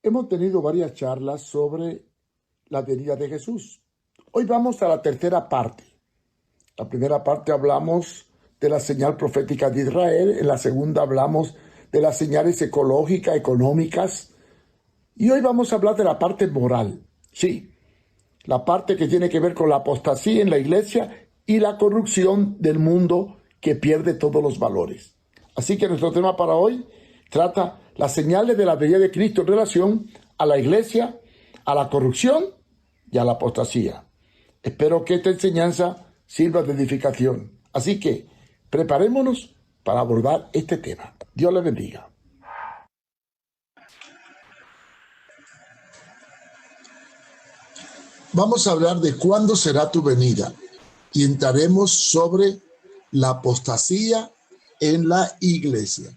Hemos tenido varias charlas sobre la venida de Jesús. Hoy vamos a la tercera parte. La primera parte hablamos de la señal profética de Israel. En la segunda hablamos de las señales ecológicas, económicas. Y hoy vamos a hablar de la parte moral. Sí, la parte que tiene que ver con la apostasía en la iglesia y la corrupción del mundo que pierde todos los valores. Así que nuestro tema para hoy trata las señales de la venida de Cristo en relación a la iglesia, a la corrupción y a la apostasía. Espero que esta enseñanza sirva de edificación. Así que preparémonos para abordar este tema. Dios le bendiga. Vamos a hablar de cuándo será tu venida y entraremos sobre la apostasía en la iglesia.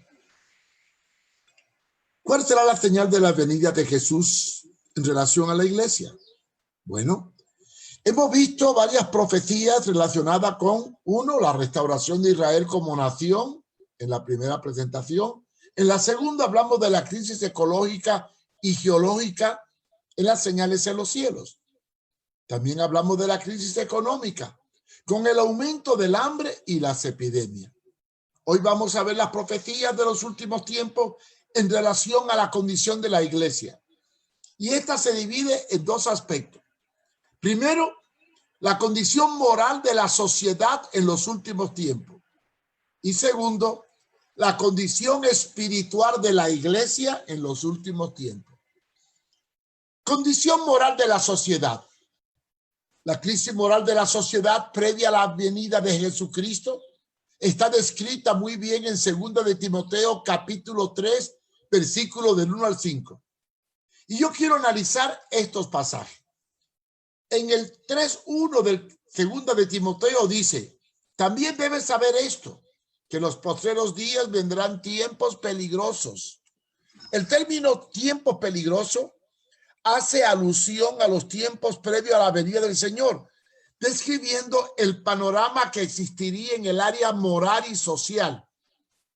¿Cuál será la señal de la venida de Jesús en relación a la iglesia? Bueno, hemos visto varias profecías relacionadas con, uno, la restauración de Israel como nación en la primera presentación. En la segunda hablamos de la crisis ecológica y geológica en las señales en los cielos. También hablamos de la crisis económica, con el aumento del hambre y las epidemias. Hoy vamos a ver las profecías de los últimos tiempos en relación a la condición de la iglesia. Y esta se divide en dos aspectos. Primero, la condición moral de la sociedad en los últimos tiempos. Y segundo, la condición espiritual de la iglesia en los últimos tiempos. Condición moral de la sociedad. La crisis moral de la sociedad previa a la venida de Jesucristo está descrita muy bien en 2 de Timoteo capítulo 3, versículos del 1 al 5. Y yo quiero analizar estos pasajes. En el 3:1 del 2 de Timoteo dice, también debes saber esto, que en los postreros días vendrán tiempos peligrosos. El término tiempo peligroso hace alusión a los tiempos previos a la venida del Señor, describiendo el panorama que existiría en el área moral y social.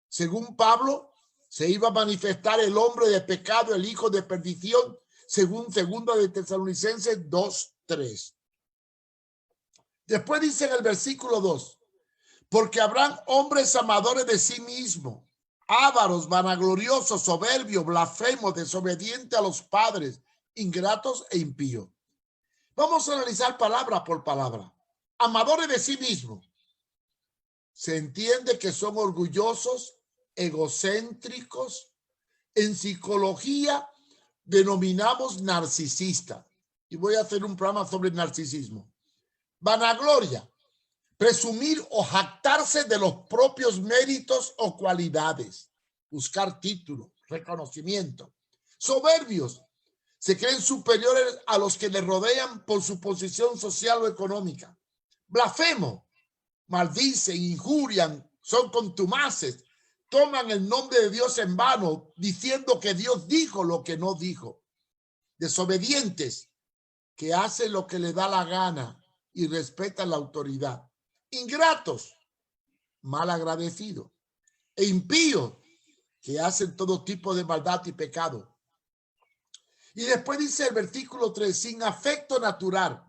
Según Pablo, se iba a manifestar el hombre de pecado, el hijo de perdición, según 2 de Tesalonicenses 2:3. Después dice en el versículo 2, porque habrán hombres amadores de sí mismos, ávaros, vanagloriosos, soberbios, blasfemos, desobedientes a los padres, ingratos e impíos. Vamos a analizar palabra por palabra. Amadores de sí mismos. Se entiende que son orgullosos, egocéntricos. En psicología denominamos narcisista. Y voy a hacer un programa sobre narcisismo. Vanagloria. Presumir o jactarse de los propios méritos o cualidades. Buscar título, reconocimiento. Soberbios. Se creen superiores a los que le rodean por su posición social o económica. Blasfemo, maldicen, injurian, son contumaces, toman el nombre de Dios en vano, diciendo que Dios dijo lo que no dijo. Desobedientes, que hacen lo que le da la gana y respetan la autoridad. Ingratos, malagradecidos. E impíos, que hacen todo tipo de maldad y pecado. Y después dice el versículo 3, sin afecto natural,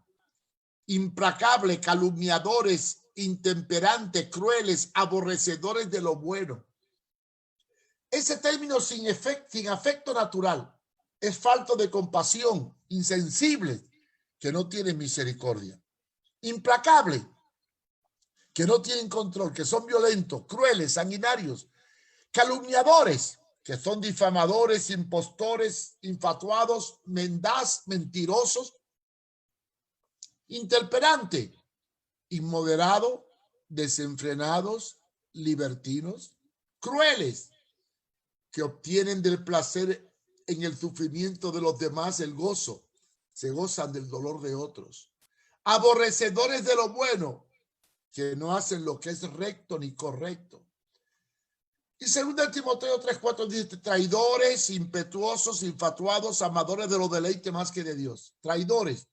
implacable, calumniadores, intemperantes, crueles, aborrecedores de lo bueno. Ese término sin afecto natural es falto de compasión, insensible, que no tienen misericordia. Implacable, que no tienen control, que son violentos, crueles, sanguinarios, calumniadores, que son difamadores, impostores, infatuados, mendaz, mentirosos, intemperante, inmoderado, desenfrenados, libertinos, crueles, que obtienen del placer en el sufrimiento de los demás el gozo, se gozan del dolor de otros, aborrecedores de lo bueno, que no hacen lo que es recto ni correcto. Y 2 Timoteo 3:4 dice, traidores, impetuosos, infatuados, amadores de los deleites más que de Dios. Traidores.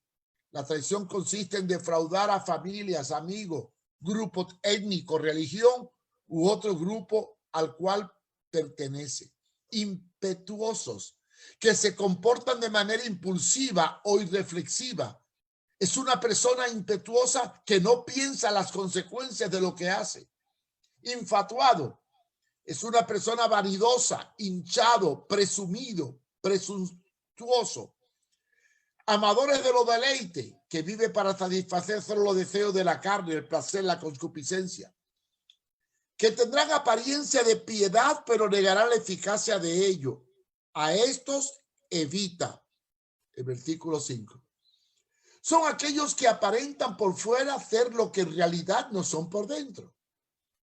La traición consiste en defraudar a familias, amigos, grupos étnicos, religión u otro grupo al cual pertenece. Impetuosos. que se comportan de manera impulsiva o irreflexiva. Es una persona impetuosa que no piensa las consecuencias de lo que hace. Infatuado. Es una persona vanidosa, hinchado, presumido, presuntuoso. Amadores de los deleites, que vive para satisfacer solo los deseos de la carne, el placer, la concupiscencia. Que tendrán apariencia de piedad, pero negarán la eficacia de ello. A estos evita. El versículo 5. Son aquellos que aparentan por fuera ser lo que en realidad no son por dentro.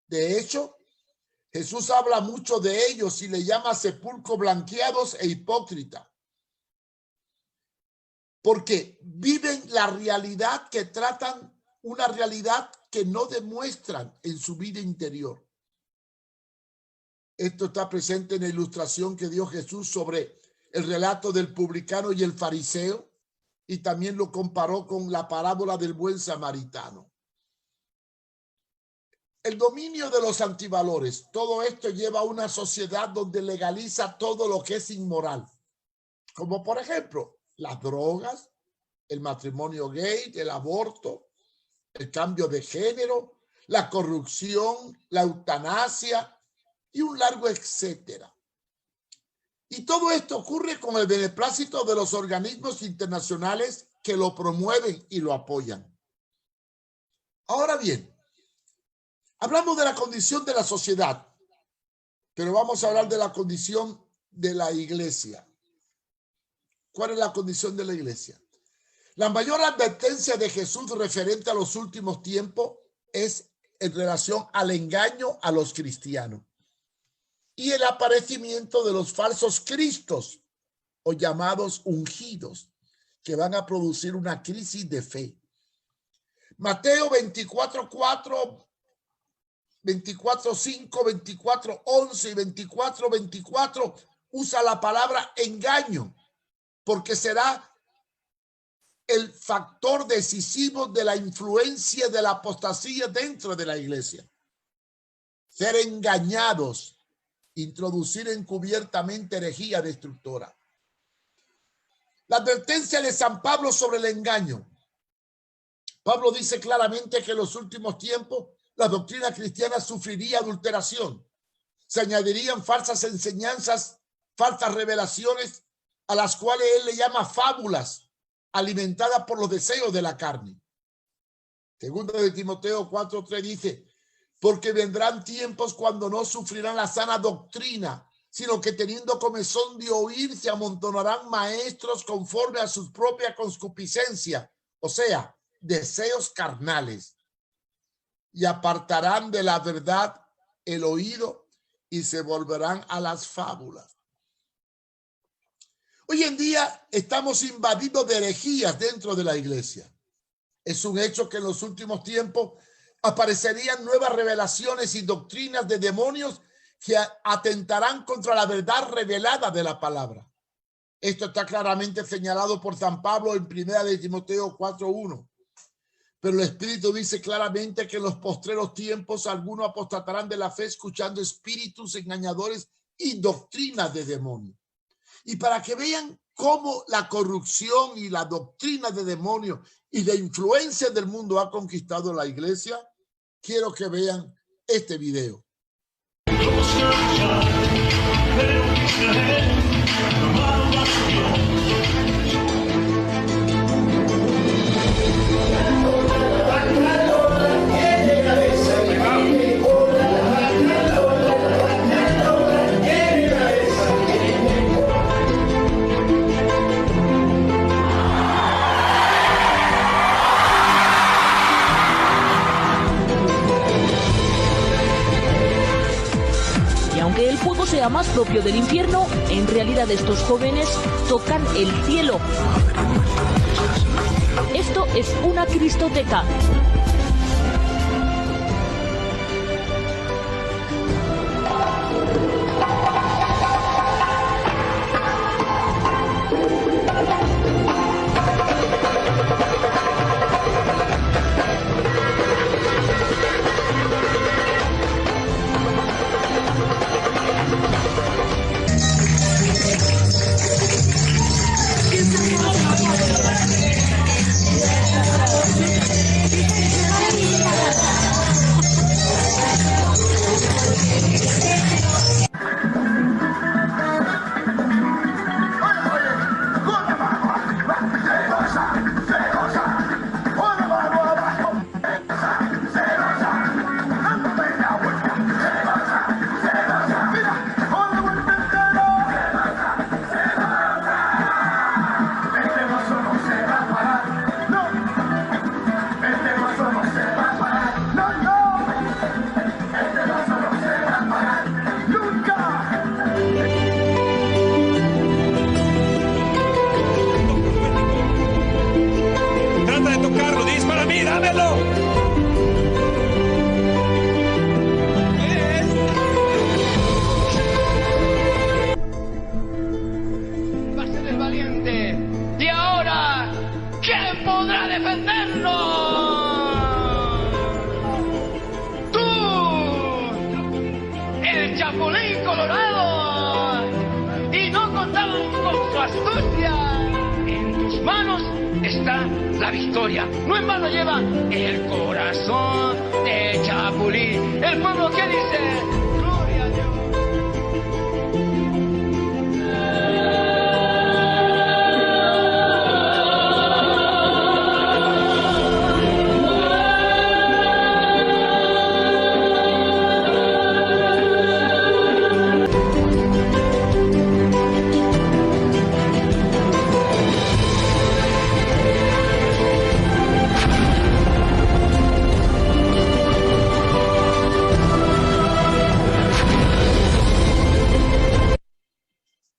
De hecho, Jesús habla mucho de ellos y le llama sepulcros blanqueados e hipócritas. Porque viven la realidad que tratan, una realidad que no demuestran en su vida interior. Esto está presente en la ilustración que dio Jesús sobre el relato del publicano y el fariseo, y también lo comparó con la parábola del buen samaritano. El dominio de los antivalores, todo esto lleva a una sociedad donde legaliza todo lo que es inmoral, como por ejemplo las drogas, el matrimonio gay, el aborto, el cambio de género, la corrupción, la eutanasia y un largo etcétera. Y todo esto ocurre con el beneplácito de los organismos internacionales que lo promueven y lo apoyan. Ahora bien, hablamos de la condición de la sociedad, pero vamos a hablar de la condición de la iglesia. ¿Cuál es la condición de la iglesia? La mayor advertencia de Jesús referente a los últimos tiempos es en relación al engaño a los cristianos y el aparecimiento de los falsos cristos o llamados ungidos que van a producir una crisis de fe. Mateo 24:4, 24:5, 24:11 y 24:24 usa la palabra engaño porque será el factor decisivo de la influencia de la apostasía dentro de la iglesia. Ser engañados, introducir encubiertamente herejía destructora. La advertencia de San Pablo sobre el engaño. Pablo dice claramente que en los últimos tiempos la doctrina cristiana sufriría adulteración. Se añadirían falsas enseñanzas, falsas revelaciones, a las cuales él le llama fábulas, alimentadas por los deseos de la carne. Segunda de Timoteo 4:3 dice, porque vendrán tiempos cuando no sufrirán la sana doctrina, sino que teniendo comezón de oír se amontonarán maestros conforme a su propia concupiscencia, o sea, deseos carnales, y apartarán de la verdad el oído y se volverán a las fábulas. Hoy en día estamos invadidos de herejías dentro de la iglesia. Es un hecho que en los últimos tiempos aparecerían nuevas revelaciones y doctrinas de demonios que atentarán contra la verdad revelada de la palabra. Esto está claramente señalado por San Pablo en 1 de Timoteo 4:1. Pero el Espíritu dice claramente que en los postreros tiempos algunos apostatarán de la fe escuchando espíritus engañadores y doctrinas de demonios. Y para que vean cómo la corrupción y la doctrina de demonios y la influencia del mundo ha conquistado la iglesia, quiero que vean este video. Sea más propio del infierno, en realidad estos jóvenes tocan el cielo. Esto es una cristoteca. astucia. En tus manos está la victoria. No en vano lleva el corazón de Chapulín. El pueblo que dice, gloria a Dios.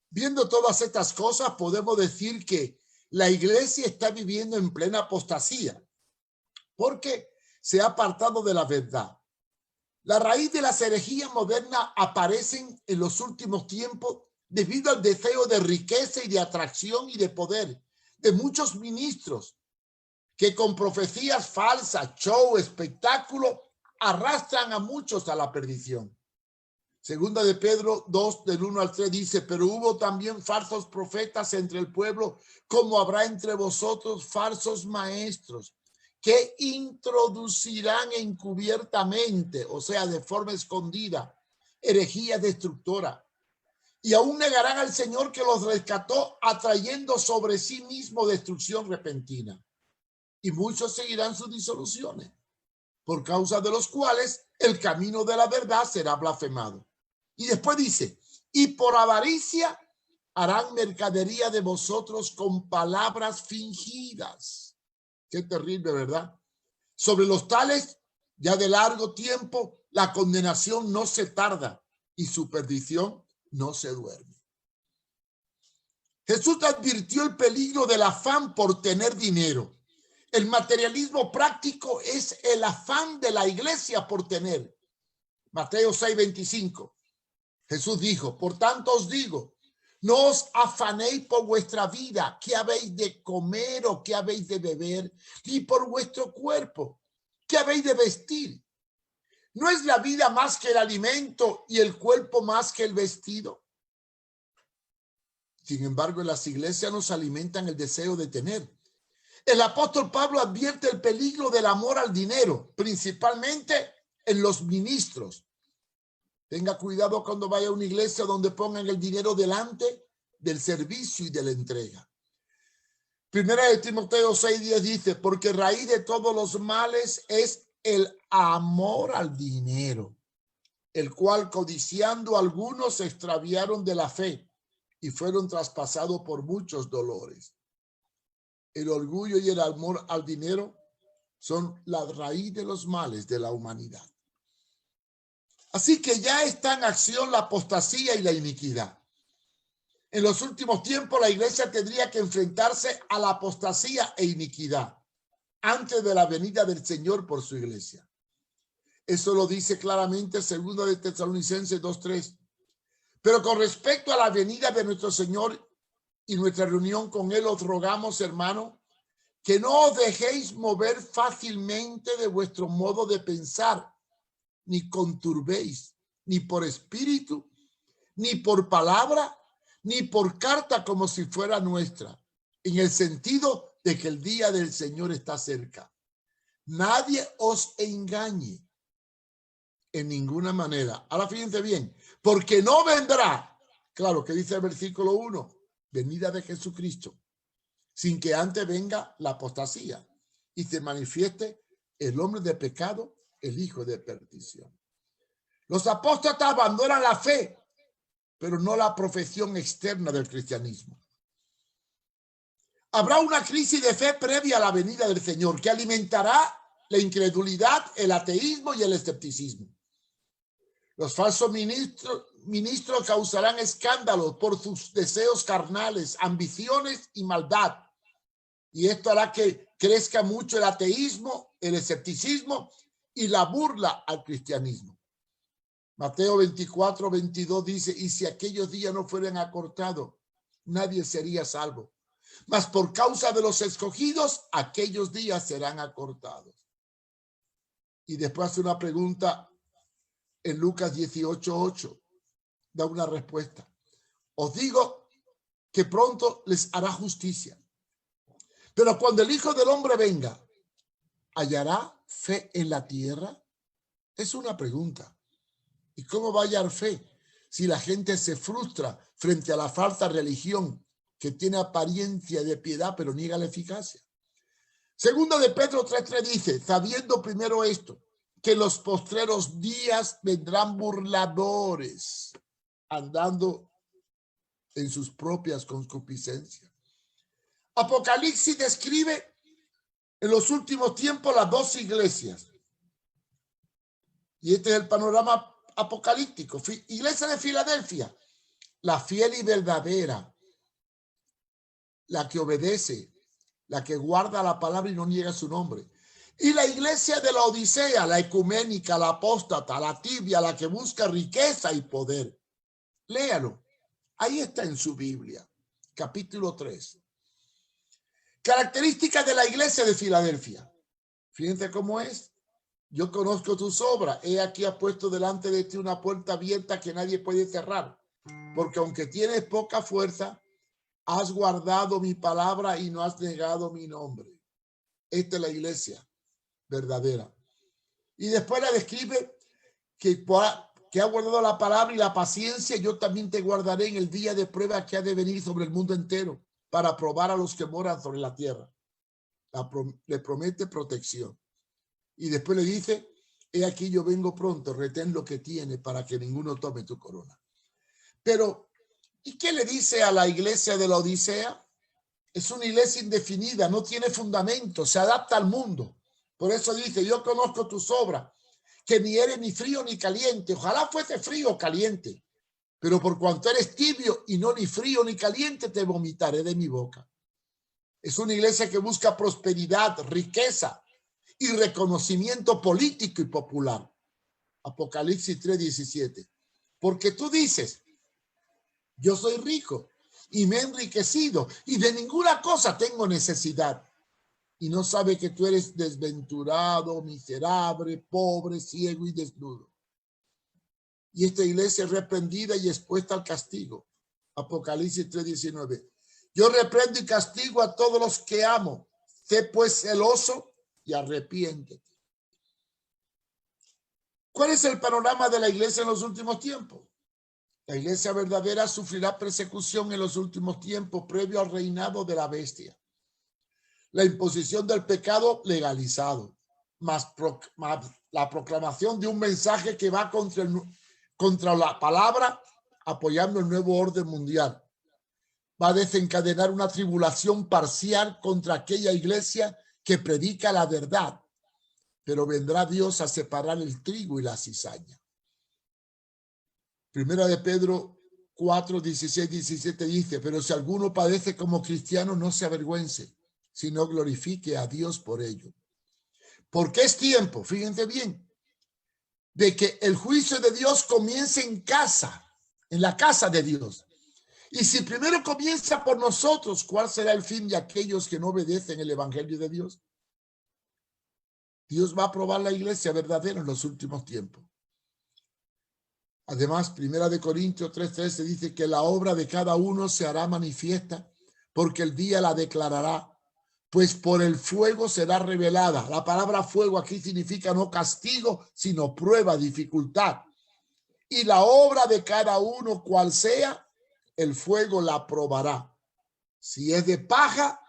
Viendo todas estas cosas, podemos decir que la iglesia está viviendo en plena apostasía, porque se ha apartado de la verdad. La raíz de las herejías modernas aparecen en los últimos tiempos debido al deseo de riqueza y de atracción y de poder de muchos ministros que con profecías falsas, show, espectáculo, arrastran a muchos a la perdición. Segunda de Pedro 2, del 1 al 3 dice, pero hubo también falsos profetas entre el pueblo, como habrá entre vosotros falsos maestros, que introducirán encubiertamente, o sea, de forma escondida, herejía destructora. Y aún negarán al Señor que los rescató, atrayendo sobre sí mismo destrucción repentina. Y muchos seguirán sus disoluciones, por causa de los cuales el camino de la verdad será blasfemado. Y después dice, y por avaricia harán mercadería de vosotros con palabras fingidas. Qué terrible, ¿verdad? Sobre los tales, ya de largo tiempo, la condenación no se tarda y su perdición no se duerme. Jesús advirtió el peligro del afán por tener dinero. El materialismo práctico es el afán de la iglesia por tener. Mateo 6:25. Jesús dijo, por tanto os digo, no os afanéis por vuestra vida, qué habéis de comer o qué habéis de beber, ni por vuestro cuerpo, qué habéis de vestir. ¿No es la vida más que el alimento y el cuerpo más que el vestido? Sin embargo, en las iglesias nos alimentan el deseo de tener. El apóstol Pablo advierte el peligro del amor al dinero, principalmente en los ministros. Tenga cuidado cuando vaya a una iglesia donde pongan el dinero delante del servicio y de la entrega. Primera de Timoteo 6:10 dice, porque raíz de todos los males es el amor al dinero, el cual codiciando algunos se extraviaron de la fe y fueron traspasados por muchos dolores. El orgullo y el amor al dinero son la raíz de los males de la humanidad. Así que ya está en acción la apostasía y la iniquidad. En los últimos tiempos la iglesia tendría que enfrentarse a la apostasía e iniquidad antes de la venida del Señor por su iglesia. Eso lo dice claramente 2 de Tesalonicenses 2:3. Pero con respecto a la venida de nuestro Señor y nuestra reunión con Él, os rogamos, hermano, que no os dejéis mover fácilmente de vuestro modo de pensar, ni conturbéis, ni por espíritu, ni por palabra, ni por carta como si fuera nuestra, en el sentido de que el día del Señor está cerca. Nadie os engañe en ninguna manera. Ahora fíjense bien, porque no vendrá, claro que dice el versículo 1, venida de Jesucristo, sin que antes venga la apostasía y se manifieste el hombre de pecado, el hijo de perdición. Los apóstatas abandonan la fe, pero no la profesión externa del cristianismo. Habrá una crisis de fe previa a la venida del Señor que alimentará la incredulidad, el ateísmo y el escepticismo. Los falsos ministros causarán escándalos por sus deseos carnales, ambiciones y maldad. Y esto hará que crezca mucho el ateísmo, el escepticismo y la burla al cristianismo. Mateo 24:22 dice, y si aquellos días no fueran acortados, nadie sería salvo. Mas por causa de los escogidos, aquellos días serán acortados. Y después hace una pregunta en Lucas 18:8. Da una respuesta. Os digo que pronto les hará justicia. Pero cuando el Hijo del Hombre venga, ¿hallará fe en la tierra? Es una pregunta. ¿Y cómo va a hallar fe si la gente se frustra frente a la falsa religión que tiene apariencia de piedad pero niega la eficacia? Segunda de Pedro 3:3 dice, sabiendo primero esto, que en los postreros días vendrán burladores, andando en sus propias concupiscencias. Apocalipsis describe en los últimos tiempos las dos iglesias. Y este es el panorama apocalíptico. Iglesia de Filadelfia, la fiel y verdadera, la que obedece, la que guarda la palabra y no niega su nombre. Y la iglesia de la Odisea, la ecuménica, la apóstata, la tibia, la que busca riqueza y poder. Léalo. Ahí está en su Biblia, capítulo 3. Características de la iglesia de Filadelfia. Fíjense cómo es. Yo conozco tus obras. He aquí ha puesto delante de ti una puerta abierta que nadie puede cerrar. Porque aunque tienes poca fuerza, has guardado mi palabra y no has negado mi nombre. Esta es la iglesia verdadera. Y después la describe que ha guardado la palabra y la paciencia. Yo también te guardaré en el día de prueba que ha de venir sobre el mundo entero para probar a los que moran sobre la tierra. Le promete protección. Y después le dice, he aquí yo vengo pronto, retén lo que tiene para que ninguno tome tu corona. Pero, ¿y qué le dice a la iglesia de la Odisea? Es una iglesia indefinida, no tiene fundamento, se adapta al mundo. Por eso dice, yo conozco tus obras, que ni eres ni frío ni caliente. Ojalá fuese frío o caliente. Pero por cuanto eres tibio y no ni frío ni caliente, te vomitaré de mi boca. Es una iglesia que busca prosperidad, riqueza y reconocimiento político y popular. Apocalipsis 3:17. Porque tú dices, yo soy rico y me he enriquecido y de ninguna cosa tengo necesidad. Y no sabe que tú eres desventurado, miserable, pobre, ciego y desnudo. Y esta iglesia es reprendida y expuesta al castigo. Apocalipsis 3:19. Yo reprendo y castigo a todos los que amo. Sé pues celoso y arrepiéntete. ¿Cuál es el panorama de la iglesia en los últimos tiempos? La iglesia verdadera sufrirá persecución en los últimos tiempos previo al reinado de la bestia. La imposición del pecado legalizado, más la proclamación de un mensaje que va contra la palabra, apoyando el nuevo orden mundial. Va a desencadenar una tribulación parcial contra aquella iglesia que predica la verdad, pero vendrá Dios a separar el trigo y la cizaña. Primera de Pedro 4:16-17 dice, pero si alguno padece como cristiano, no se avergüence, sino glorifique a Dios por ello. Porque es tiempo, fíjense bien, de que el juicio de Dios comience en casa, en la casa de Dios. Y si primero comienza por nosotros, ¿cuál será el fin de aquellos que no obedecen el evangelio de Dios? Dios va a probar la iglesia verdadera en los últimos tiempos. Además, Primera de Corintios 3:13 dice que la obra de cada uno se hará manifiesta porque el día la declarará, pues por el fuego será revelada. La palabra fuego aquí significa no castigo, sino prueba, dificultad. Y la obra de cada uno, cual sea, el fuego la probará. Si es de paja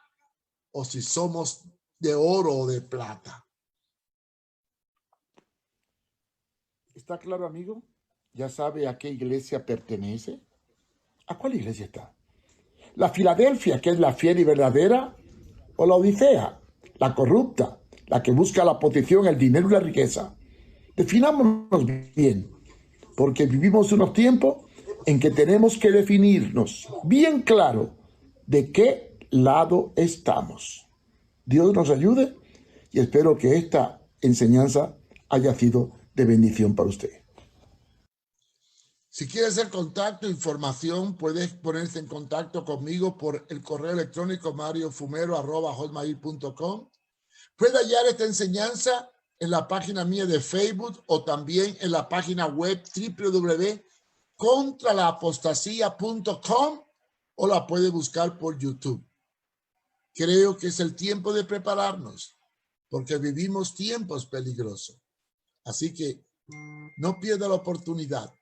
o si somos de oro o de plata. ¿Está claro, amigo? ¿Ya sabe a qué iglesia pertenece? ¿A cuál iglesia está? ¿La Filadelfia, que es la fiel y verdadera? ¿O la Odisea, la corrupta, la que busca la posición, el dinero y la riqueza? Definámonos bien, porque vivimos unos tiempos en que tenemos que definirnos bien claro de qué lado estamos. Dios nos ayude y espero que esta enseñanza haya sido de bendición para usted. Si quieres hacer contacto, información, puedes ponerse en contacto conmigo por el correo electrónico mariofumero@hotmail.com. Puedes hallar esta enseñanza en la página mía de Facebook o también en la página web www.contralaapostasia.com o la puede buscar por YouTube. Creo que es el tiempo de prepararnos porque vivimos tiempos peligrosos. Así que no pierda la oportunidad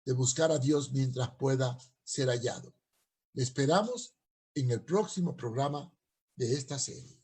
de buscar a Dios mientras pueda ser hallado. Le esperamos en el próximo programa de esta serie.